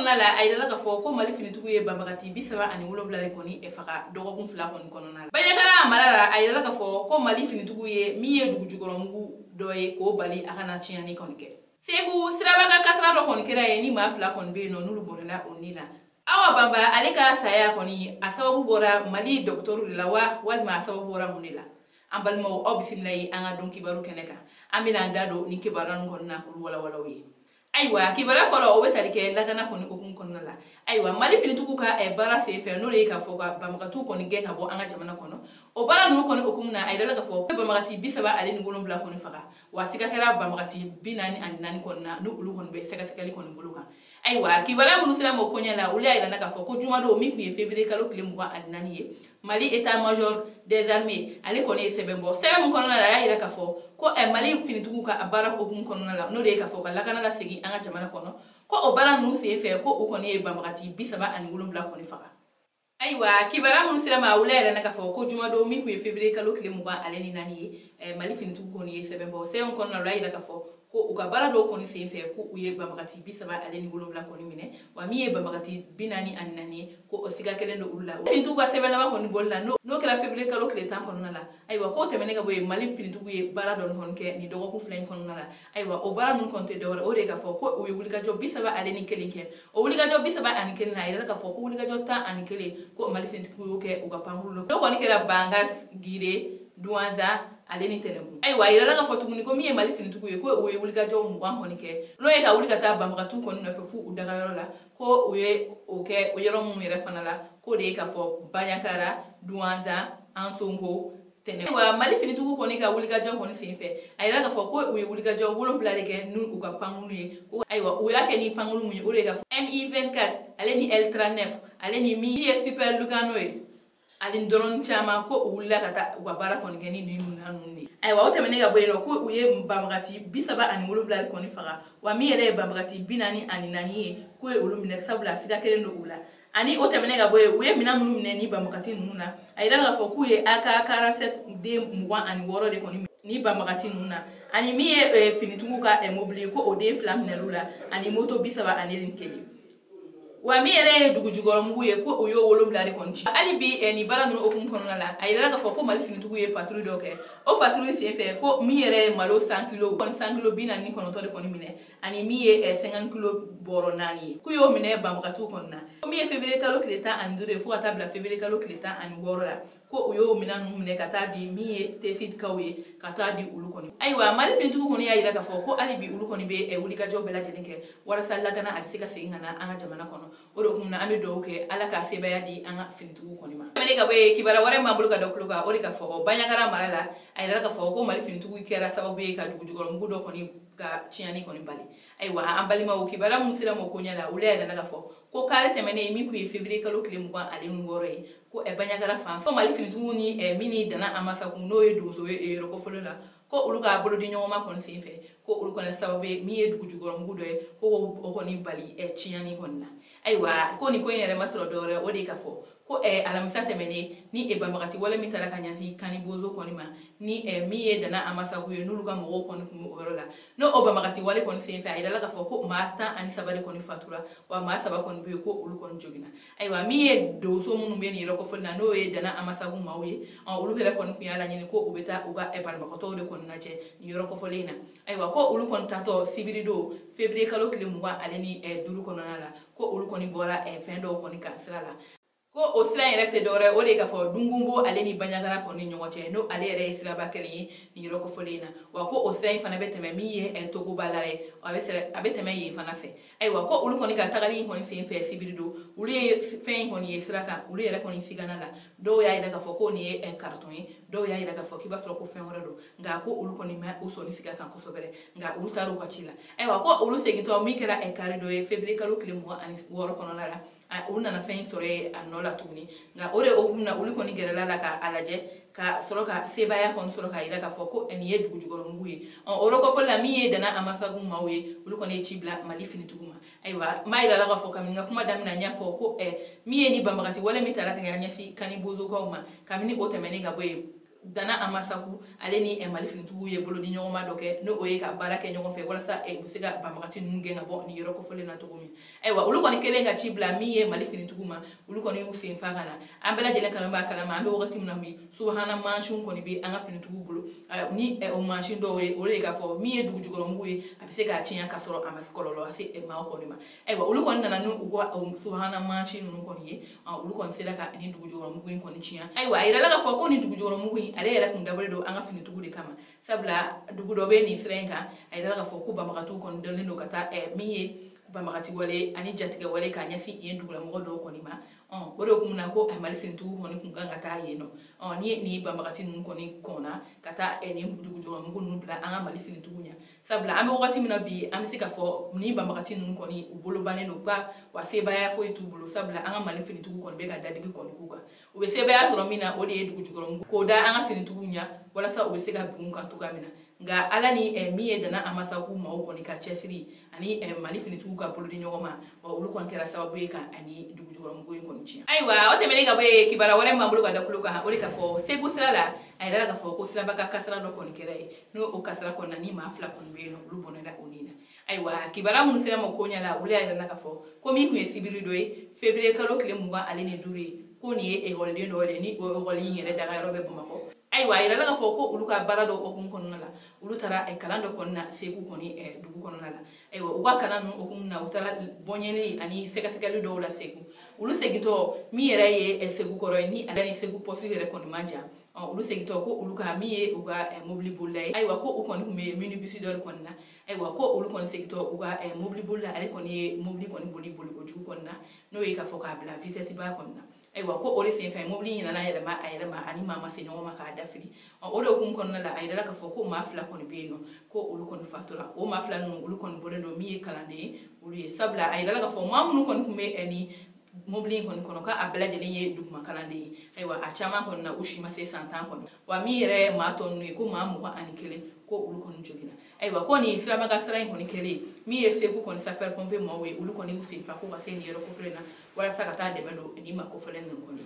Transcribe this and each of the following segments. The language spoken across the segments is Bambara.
kɔnɔna la a yirala k'a fɔ ko Mali finitigiw ye banbagati 37 de kɔni faga dɔgɔkun 2 kɔni kɔnɔna la. Banɲagara mara la a yirala k'a fɔ ko Mali finitigiw ye min ye dugujukɔrɔmugu dɔ ye k'o bali a kana tiɲɛni kɔni kɛ. Segu siraba ka kasara dɔ kɔni kɛra ye ni maa 2 kɔni bɛ yen nɔ n'olu bɔnna o ni la. Awa Bamba ale ka saya kɔni a sababu bɔra Mali dɔgɔtɔrɔw de la wa walima a sababu bɔra mun de la. An balimaw aw bisimila ye an ka dɔn kibaru kɛnɛ kan. An bɛna an da don ni kibaru ninnu kɔnɔna k'olu walawalaw ye. Ayiwa kibaru fɔlɔ o bɛ tali kɛ lakana kɔni hukumu kɔnɔna la. Ayiwa Mali finitigiw ka baara sen fɛ n'o de ye k'a fɔ ka banbagatiw kɔni gɛn ka bɔ an ka jamana kɔnɔ. O baara ninnu kɔni hukumu na a yirala k'a fɔ ko banbagati 37 kɔni faga wa siga kɛra banbagati 44 kɔni na n'olu kɔni bɛ sɛgɛsɛgɛli kɔni bolo kan. Ayiwa kibaru minnu sera m'o koɲɛ la olu y'a yirana k'a fɔ ko jumadon min tun ye février kalo tile 24 ye Mali état-major des armées ale kɔni ye sɛbɛn bɔ sɛbɛn min kɔnɔna la a y'a yira k'a fɔ ko Mali finitigiw ka baara hukumu kɔnɔna la n'o de ye k'a fɔ ka lakana lasegin an ka jamana kɔnɔ ko o baara ninnu sen fɛ ko o kɔni ye banbagati 37 kɔni faga. Ayiwa kibaru minnu sera ma olu y'a yirana k'a fɔ ko jumadon min tun ye février kalo tile 24 ye Mali finitigiw kɔni ye sɛbɛn bɔ sɛbɛn kɔnɔna la o y'a yira k'a fɔ ko u ka baara dɔw kɔni sen fɛ ko u ye banbagati 37 kɔni minɛ wa min ye banbagati 44 ye ko o siga kelen don olu la. Finitigiw ka sɛbɛn laban kɔni boli la n'o kɛra février kalo tile 10 kɔnɔna la ayiwa ko tɛmɛnen ka bɔ yen Mali finitigiw ye baara dɔ kɔni kɛ ni dɔgɔkun 2 in kɔnɔna la ayiwa o baara ninnu kɔni tɛ dɔwɛrɛ o de ye k'a fɔ ko u ye wulikajɔ 71 kɛ o wulikajɔ 71 na a yirala k'a fɔ ko wulikajɔ 11 ko Mali finitigiw y'o kɛ u ka pankuru la n'o kɔni kɛra Banga Gire Douanza ale ni Tɛnɛgun. Ayiwa a yirala k'a fɔ tuguni ko min ye Mali finitigiw ye ko u ye wulikajɔ 20 kɔni kɛ n'o ye ka wuli ka taa banbagatiw kɔni nɔfɛ fu u dagayɔrɔ la ko u ye o kɛ o yɔrɔ minnu yɛrɛ fana la k'o de ye k'a fɔ Banɲakara Douanza Ansongo Tɛnɛgun. Ayiwa Mali finitigiw kɔni ka wulikajɔ kɔni sen fɛ a yirala k'a fɔ ko u ye wulikajɔ 7 de kɛ n'u ka pankuru ye ayiwa u y'a kɛ ni pankuru mun ye o de ye k'a fɔ MI24 ale ni L39 ale ni min ye Super Lugano ye ali dɔrɔn caman ko u wulila ka taa u ka baara kɔni kɛ ni ninnu de. Ayiwa o tɛmɛnen ka bɔ yen nɔ ko u ye banbagati 37 kɔni faga wa min yɛrɛ ye banbagati 44 ye ko ye olu minɛ sabula siga kelen don u la ani o tɛmɛnen ka bɔ yen u ye minɛn minnu minɛ ni banbagati ninnu na a yirala k'a fɔ k'u ye AK-47 den 26 de kɔni ni banbagati ninnu na ani min ye finitigiw ka mobili ko o den 2 minɛl'u la ani moto 31 wa min yɛrɛ ye dugujukɔrɔmugu ye ko o y'o 7 de kɔni ci hali bi ni baara ninnu hukumu kɔnɔna la a yirala k'a fɔ ko Mali finitigiw ye patrouille dɔ kɛ o patrouille sen fɛ ko min yɛrɛ ye malo 100 kilo 100 kilo 49 de kɔni minɛ ani min ye 50 kilo bɔrɔ 4 ye k'u y'o minɛ banbagatiw kɔni na ko min ye février kalo tile 15 ye fo ka taa bila février kalo tile 16 la ko u y'o minɛn ninnu minɛ ka taa di min ye tesidkaw ye ka taa di olu kɔni. Ayiwa Mali finitigiw kɔni y'a yira k'a fɔ ko hali bi olu kɔni bɛ wulikajɔ bɛɛ lajɛlen kɛ walasa lakana a bɛ se ka segin ka na an ka jamana kɔnɔ o de kun na an bɛ dugawu kɛ Ala ka sebaya di an ka finitigiw kɔni ma. Tɛmɛnen ka bɔ yen kibaru wɛrɛ m'an bolo ka da tulo kan o de k'a fɔ Banɲagara mara la a yirala k'a fɔ ko Mali finitigiw kɛra sababu ye ka dugujukɔrɔmugu dɔ kɔni ka tiɲɛni kɔni bali. Ayiwa an balimaw kibaru minnu sera m'o koɲɛ la olu y'a yirana k'a fɔ ko kari tɛmɛnen min tun ye février kalo tile 26 ye ko Banɲagara fan ko Mali finitigiw ni min ni Dana Amasaku n'o ye donso ye yɔrɔkɔfɔlen la ko olu ka bolodi ɲɔgɔnma kɔni sen fɛ ko olu kɔni sababu ye min ye dugujukɔrɔmugu dɔ ye ko o kɔni bali tiɲɛni kɔni na. Ayiwa ko nin ko in yɛrɛ ma sɔrɔ dɔwɛrɛ o de ye k'a fɔ ko alamisa tɛmɛnen ni banbagati wale min taara ka ɲanti Kani Bozo kɔni ma ni min ye Dana Amasaku ye n'olu ka mɔgɔw kɔni tun b'o yɔrɔ la n'o banbagati wale kɔni sen fɛ a yirala k'a fɔ ko maa 13 de kɔni fatura wa maa 3 kɔni bɛ yen ko olu kɔni joginna. Ayiwa min ye donso minnu bɛ nin yɔrɔkɔfɔlen na n'o ye Dana Amasaku maaw ye olu yɛrɛ kɔni tun y'a laɲini ko u bɛ taa u ka banabagatɔw de kɔni lajɛ nin yɔrɔkɔfɔlen in na ayiwa ko olu kɔni tatɔ sibiri don février kalo tile 25 kɔnɔna la ko olu kɔni bɔra fɛn dɔw kɔni kan sira la ko o sira yɛrɛ tɛ dɔwɛrɛ o de ye k'a fɔ Dungunbo ale ni Banɲagara kɔni ni ɲɔgɔn cɛ n'o ale yɛrɛ ye siraba kelen ye nin yɔrɔkɔfɔlen in na wa ko o sira in fana bɛ tɛmɛ min ye Togobala ye a bɛ tɛmɛ yen fana fɛ ayiwa ko olu kɔni ka tagali in kɔni sen fɛ sibiri don olu ye fɛn in kɔni ye sira kan olu yɛrɛ kɔni sigana la dɔw y'a yira k'a fɔ ko nin ye carton ye dɔw y'a yira k'a fɔ k'i b'a sɔrɔ ko fɛn wɛrɛ don nka ko olu kɔni ma u sɔnni siga kan kosɛbɛ nka olu taara u ka ci la ayiwa ko olu segintɔ min kɛra kari dɔ ye février kalo tile 26 kɔnɔna la olu nana fɛn in sɔrɔ ye a nɔ la tuguni nka o de olu kɔni gɛrɛla la k'a lajɛ ka sɔrɔ ka sebaya kɔni sɔrɔ k'a yira k'a fɔ ko nin ye dugujukɔrɔmugu ye o kɔfɔli la min ye Dana Amasaku maaw ye olu kɔni ye ci bila Mali finitigiw ma ayiwa m'a yirala k'a fɔ kabini n ka kuma daminɛ n y'a fɔ ko min ye ni banbagati wale min taara ka ɲɛsin Kani Bozokaw ma kabini o tɛmɛnen ka bɔ yen dana amasaku ale ni mali finitugu ye bolo di ɲɔgɔn ma dɔ kɛ no o ye ka baara kɛ ɲɔgɔn fɛ walasa u bɛ se ka banbagati ninnu gɛn ka bɔ ni yɔrɔ kɔfɔlen na cogo min ayiwa olu kɔni kelen ka ci bila min ye mali finitugu ma olu kɔni y'u sen fa ka na an bɛɛ lajɛlen kanu b'a kalama an bɛ wagati min na bi subahana mansinw kɔni bɛ an ka finitugu bolo ni o mansin dɔw ye o de ye k'a fɔ min ye dugujukɔrɔmugu ye a bɛ se k'a tiɲɛ ka sɔrɔ a ma kɔlɔlɔ lase maa kɔni ma ayiwa olu kɔni nana n'u ka subahana mansin ninnu kɔni ye olu kɔni sera ka ni dugujukɔrɔmugu in kɔni tiɲɛ ayiwa a yirala k'a fɔ ko ni dugujukɔrɔmugu in ale yɛrɛ kun dabɔlen don an ka finitugu de kama sabula dugu dɔ bɛ nin sira in kan a yirala k'a fɔ ko banbagatiw kɔni dɔnnen don ka taa min ye banbagati wale ani jatigɛ wale k'a ɲɛsin yen dugulamɔgɔ dɔw kɔni ma o de kun na ko mali finitugu kɔni kun kan ka taa yen nɔ ni nin banbagati ninnu kɔni kɔnna ka taa nin dugujukɔrɔmugu ninnu bila an ka mali finitugu ɲɛ sabula an bɛ wagati min na bi an bɛ se k'a fɔ ni banbagati ninnu kɔni u bolo bannen don wa sebaaya foyi t'u bolo sabula an ka mali finitugu kɔni bɛ ka dadigi kɔni k'u kan u bɛ sebaaya sɔrɔ min na o de ye dugujukɔrɔmugu k'o da an ka finitugu ɲɛ walasa u bɛ se ka bin kan cogoya min na nka ala ni min ye dana amasaku maaw kɔni ka cɛsiri ani mali finitugu ka bolo di ɲɔgɔn ma olu kɔni kɛra sababu ye ka ani dugujukɔrɔmugu in kɔni tiɲɛ ayiwa o tɛmɛnen ka bɔ yen kibaruya wɛrɛ m'an bolo ka da tulo kan o de ka fɔ segu sira la a yɛrɛ k'a fɔ ko siraba ka kasara dɔ kɔni kɛra ye n'o o kasara kɔni na ni maa fila kɔni bɛ yen nɔ olu bɔnɛla o ni na ayiwa kibaruya minnu sera ma ko ɲɛ la olu y'a yɛrɛ k'a fɔ ko min tun ye sibiri dɔ ye février kalo tile 25 ye ko nin ye ekɔliden dɔ ye ni o ekɔli in yɛrɛ daga yɔrɔ bɛ bamakɔ ayiwa a yirala k'a fɔ ko olu ka baara dɔ hukumu kɔnɔna la olu taara kalan dɔ kɔnɔna segu kɔni dugu kɔnɔna la ayiwa u ka kalan ninnu hukumu na u taara bɔɲɛli ani sɛgɛsɛgɛli dɔw la segu olu segintɔ min yɛrɛ ye segu kɔrɔ ye ni ale ni segu pɔsi yɛrɛ kɔni man jan olu segintɔ ko olu ka min ye u ka mobili bolila ye ayiwa ko u kɔni tun bɛ minibisi dɔ kɔni na ayiwa ko olu kɔni segintɔ u ka mobili bolila ale kɔni ye mobili kɔni boli kojugu kɔni na n'o ye k'a fɔ k'a bila visɛtiba kɔni na ayiwa ko o de senfɛ mobili ɲinana yɛlɛma a yɛrɛ ma ani maa ma se ɲɔgɔn ma k'a dafiri o de hukumu kɔnɔna la a yirala k'a fɔ ko maa fila kɔni bɛ yen nɔ ko olu kɔni fatura o maa fila ninnu olu kɔni bɔlen don min ye kalanden ye olu ye sabula a yirala k'a fɔ maa minnu kɔni tun bɛ ni mobili in kɔni kɔnɔ k'a bɛɛ lajɛlen ye duguma kalanden ye ayiwa a caman kɔni na u si ma se san 10 kɔnɔ wa min yɛrɛ maa tɔ ninnu ye ko maa 21 ko olu kɔni jogina ayiwa ko nin siraba ka sira in kɔni kɛlen min ye segu kɔni sapeur pompier maaw ye olu kɔni y'u sen fa ko ka se nin yɔrɔ kofɔlen na walasa ka taa dɛmɛ don ni ma kofɔlen ninnu kɔni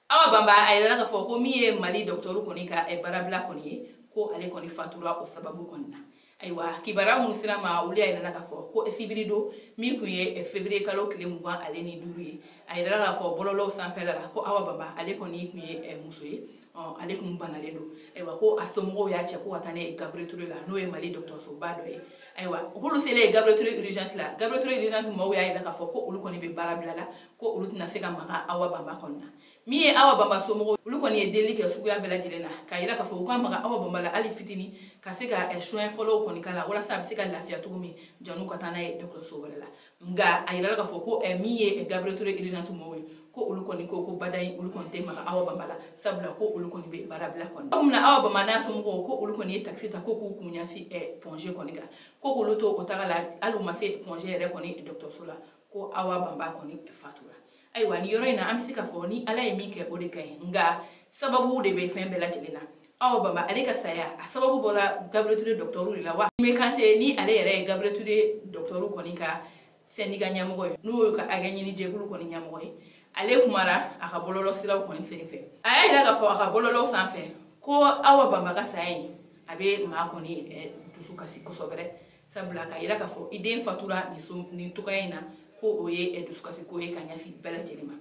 awa banba a yirala k'a fɔ ko min ye mali dɔgɔtɔrɔ kɔni ka baarabila kɔni ye ko ale kɔni fatura o sababu kɔni na ayiwa kibaruya minnu sera ma olu y'a yirala k'a fɔ ko sibiri don min tun ye février kalo tile 25 ye a yirala k'a fɔ bɔlɔlɔw sanfɛla la ko awa banba ale kɔni tun ye muso ye ale tun banalen don ayiwa ko a somɔgɔw y'a cɛ ko ka taa ne Gabriel Touré la n'o ye mali dɔgɔtɔrɔsoba dɔ ye ayiwa k'olu selen Gabriel Touré urgence la Gabriel Touré urgence maaw y'a yira k'a fɔ ko olu kɔni bɛ baara bila la ko olu tɛna se ka maga awa banba kɔni na min ye awa banba somɔgɔw olu kɔni ye deli kɛ suguya bɛɛ lajɛlen na k'a yira k'a fɔ u ka maga awa banba la hali fitinin ka se ka soin fɔlɔw kɔni k'a la walasa a bɛ se ka lafiya cogo min jan'u ka taa n'a ye dɔgɔtɔrɔso wɛrɛ la nka a yirala k'a fɔ ko min ye Gabriel Touré urgence maaw ye ko olu kɔni ko badayi olu kɔni tɛ maga awa banba la sabula ko olu kɔni bɛ baara bila kɔni komi na awa banba n'a somɔgɔw ko olu kɔni ye taxi ta ko k'u kun ɲɛsin pɔnze kɔni kan ko k'olu to o taga la hali u ma se pɔnze yɛrɛ kɔni dɔgɔtɔrɔso la ko awa banba kɔni fatura ayiwa ni yɔrɔ in na an bɛ se k'a fɔ ni ala ye min kɛ o de ka ɲi nka sababu de bɛ fɛn bɛɛ lajɛlen na awa banba ale ka saya a sababu bɔra Gabriel Touré dɔgɔtɔrɔw de la wa Mɛ Kante ni ale yɛrɛ ye Gabriel Touré dɔgɔtɔrɔw kɔni ka syndicat ɲɛmɔgɔ ye n'o ye ka hakɛ ɲini jɛkulu kɔni ɲɛmɔgɔ ye ale kumara a ka bɔlɔlɔ siraw kɔni senfɛ a y'a yira k'a fɔ a ka bɔlɔlɔw sanfɛ ko awa banba ka saya in a bɛ maa kɔni dusu kasi kosɛbɛ sabula ka yira k'a fɔ i den fatura nin togoya in na ko o ye dusukasi ko ye ka ɲɛsin bɛɛ lajɛlen ma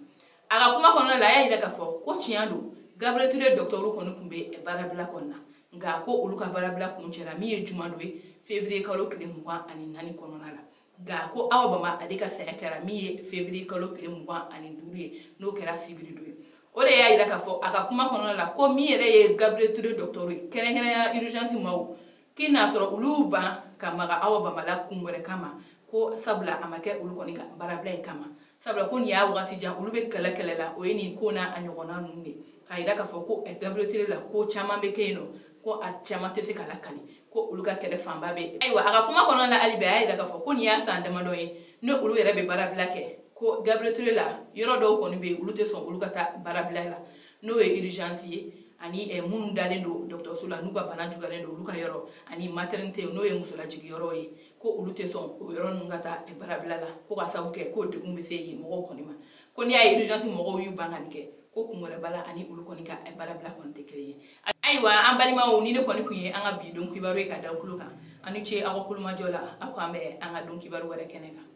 a ka kuma kɔnɔna la a y'a yira k'a fɔ ko tiɲɛ don Gabriel Touré dɔgɔtɔrɔw kɔni tun bɛ baarabila kɔni na nka ko olu ka baarabila kun cɛla min ye juma don ye février kalo tile 24 kɔnɔna la nka ko awa banba ale ka saya kɛra min ye février kalo tile 25 ye n'o kɛra sibiri don ye o de y'a yira k'a fɔ a ka kuma kɔnɔna la ko min yɛrɛ ye Gabriel Touré dɔgɔtɔrɔ ye kɛrɛnkɛrɛnya urgence maaw k'i n'a sɔrɔ olu ban ka maga awa banba la kun wɛrɛ kama ko sabula a ma kɛ olu kɔni ka baarabila in kama sabula ko nin y'a wagati jan olu bɛ kɛlɛ la o ye nin ko n'a a ɲɔgɔnna ninnu de k'a yira k'a fɔ ko Gabriel Touré la ko caman bɛ kɛ yen nɔ ko a caman tɛ se ka lakali ko olu ka kɛlɛ fanba bɛ ayiwa a ka kuma kɔnɔna la hali bi a y'a yira k'a fɔ ko nin y'a san damadɔ ye ne olu yɛrɛ bɛ baarabila kɛ ko Gabriel Touré la yɔrɔ dɔw kɔni bɛ yen olu tɛ sɔn olu ka taa baarabila la n'o ye urgence ye ani minnu dalen don dɔgɔtɔrɔso la n'u ka bana juguyalen don olu ka yɔrɔ ani maternité n'o ye musolajigiyɔrɔ ye ko olu tɛ sɔn o yɔrɔ ninnu ka taa baarabila la ko ka sabu kɛ ko degun bɛ se yen mɔgɔw kɔni ma ko n'i y'a ye urgence mɔgɔw y'u ban ka nin kɛ ko kun wɛrɛ b'a la ani olu kɔni ka baarabila kɔni tɛ kelen ye ayiwa an balimaw ni ne kɔni kun ye an ka bi don kibaru ye ka da kulu kan ani ce aw ka kulumajɔ la aw k'an bɛ an ka don kibaru wɛrɛ kɛnɛ kan